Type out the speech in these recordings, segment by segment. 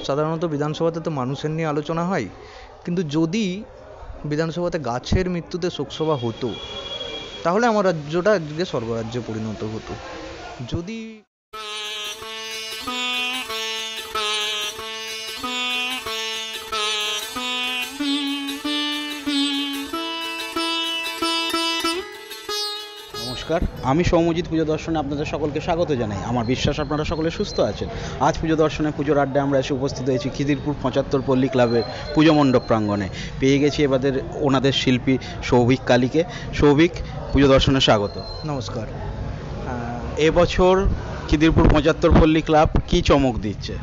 সাধারণত বিধানসভাতে তো মানুষের নিয়ে আলোচনা হয়, কিন্তু যদি বিধানসভাতে গাছের মৃত্যুতে শোকসভা হতো তাহলে আমার রাজ্যটা আজকে স্বর্গরাজ্যে পরিণত হতো। যদি নমস্কার, আমি সৌম্যজিৎ পুজো দর্শনে আপনাদের সকলকে স্বাগত জানাই। আমার বিশ্বাস আপনারা সকলে সুস্থ আছেন। আজ পুজো দর্শনে পুজোর আড্ডায় আমরা এসে উপস্থিত হয়েছি খিদিরপুর ৭৫ পল্লী ক্লাবের পুজো মণ্ডপ প্রাঙ্গণে। পেয়ে গেছি ওনাদের শিল্পী সৌভিক কালীকে। সৌভিক, পুজো দর্শনে স্বাগত। নমস্কার। এবছর খিদিরপুর ৭৫ পল্লী ক্লাব কি চমক দিচ্ছে?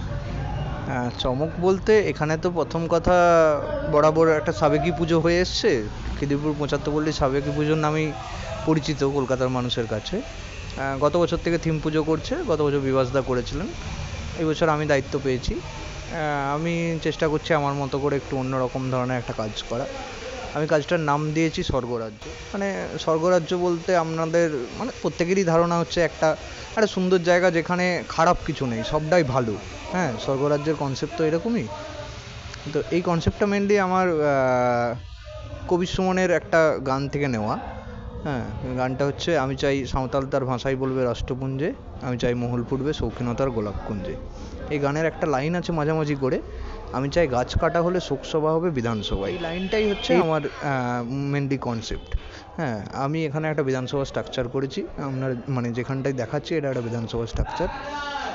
চমক বলতে এখানে তো প্রথম কথা, বরাবর একটা সাবেকি পুজো হয়ে এসছে। খিদিরপুর ৭৫ পল্লী সাবেকি পুজোর নামেই পরিচিত কলকাতার মানুষের কাছে। গত বছর থেকে থিম পুজো করছে। গত বছর বিভাসদা করেছিলেন, এই বছর আমি দায়িত্ব পেয়েছি। আমি চেষ্টা করছি আমার মতো করে একটু অন্যরকম ধরনের একটা কাজ করা। আমি কাজটার নাম দিয়েছি স্বর্গরাজ্য। মানে স্বর্গরাজ্য বলতে আপনাদের মানে প্রত্যেকেরই ধারণা হচ্ছে একটা একটা সুন্দর জায়গা যেখানে খারাপ কিছু নেই, সবটাই ভালো। হ্যাঁ, স্বর্গরাজ্যের কনসেপ্ট তো এরকমই। তো এই কনসেপ্টটা মেনলি আমার কবি সুমনের একটা গান থেকে নেওয়া। হ্যাঁ, গানটা হচ্ছে, আমি চাই সাঁওতাল তার ভাষায় বলবে রাষ্ট্রপুঞ্জে, আমি চাই মহল ফুটবে শৌখিনতার গোলাপকুঞ্জে। এই গানের একটা লাইন আছে মাঝামাঝি করে, আমি চাই গাছ কাটা হলে শোকসভা হবে বিধানসভায়। এই লাইনটাই হচ্ছে আমার মেনলি কনসেপ্ট। হ্যাঁ, আমি এখানে একটা বিধানসভা স্ট্রাকচার করেছি। আপনার মানে যেখানটায় দেখাচ্ছি এটা একটা বিধানসভা স্ট্রাকচার।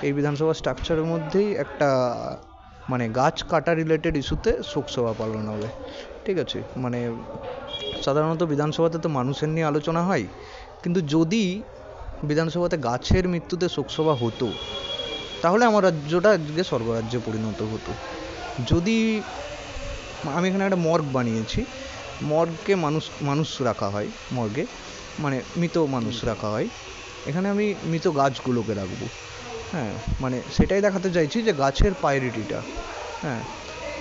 এই বিধানসভা স্ট্রাকচারের মধ্যেই একটা মানে গাছ কাটা রিলেটেড ইস্যুতে শোকসভা পালন হবে। ঠিক আছে, মানে সাধারণত বিধানসভাতে তো মানুষের নিয়ে আলোচনা হয়, কিন্তু যদি বিধানসভাতে গাছের মৃত্যুতে শোকসভা হতো তাহলে আমার রাজ্যটা আজকে স্বর্গরাজ্যে পরিণত হতো। যদি আমি এখানে একটা মর্গ বানিয়েছি, মর্গে মানুষ রাখা হয়, মর্গে মানে মৃত মানুষ রাখা হয়, এখানে আমি মৃত গাছগুলোকে রাখবো। হ্যাঁ, মানে সেটাই দেখাতে চাইছি যে গাছের প্রায়োরিটিটা। হ্যাঁ,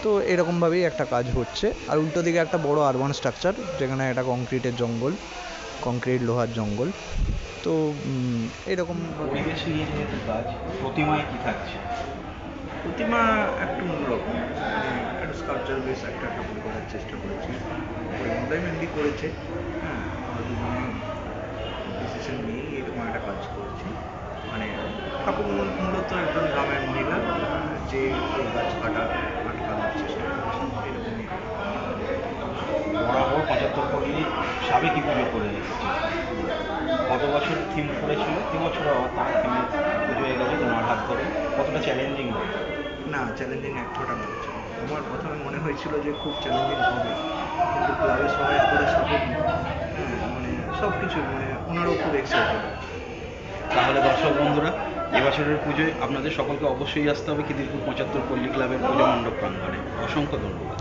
তো এরকমভাবেই একটা কাজ হচ্ছে। আর উল্টো দিকে একটা বড় আরবান স্ট্রাকচার, যেখানে একটা কংক্রিটের জঙ্গল, কংক্রিট লোহার জঙ্গল। তো এরকম পরিবেশ নিয়ে যেহেতু কাজ, প্রতিমায় কি থাকছে? প্রতিমা একটু অন্যরকম, মানে একটা স্কাল্পচার বেস একটা ঠাকুর করার চেষ্টা করেছি। পরিমলটাই মেনলি করেছে। হ্যাঁ, আমরা দুজনে ডিসিশন নিয়েই এরকম একটা কাজ করেছি। মানে ঠাকুর মূলত একজন গ্রামের মহিলা, যে এই গাছ কাটা আটকানোর চেষ্টা করছে, এরকমই। বরাবর ৭৫ পল্লী সাবেকি পুজো করে এসেছে। গত বছর থিম করেছিল, এবছর আবার তার থিমে পুজো হয়ে গেছে তোমার হাত ধরে। কতটা চ্যালেঞ্জিং হবে? না, চ্যালেঞ্জিং এক ফোঁটা লাগছে না। আমার প্রথমে মনে হয়েছিল যে খুব চ্যালেঞ্জিং হবে, কিন্তু ক্লাবের সবাই এতটা সাপোর্টিভ। হ্যাঁ, মানে সব কিছু, মানে ওনারাও খুব এক্সাইটেড। তাহলে দর্শক বন্ধুরা, এবছরের পুজোয় আপনাদের সকলকে অবশ্যই আসতে হবে খিদিরপুর ৭৫ পল্লী ক্লাবের পুজো মণ্ডপ প্রাঙ্গণে। অসংখ্য ধন্যবাদ।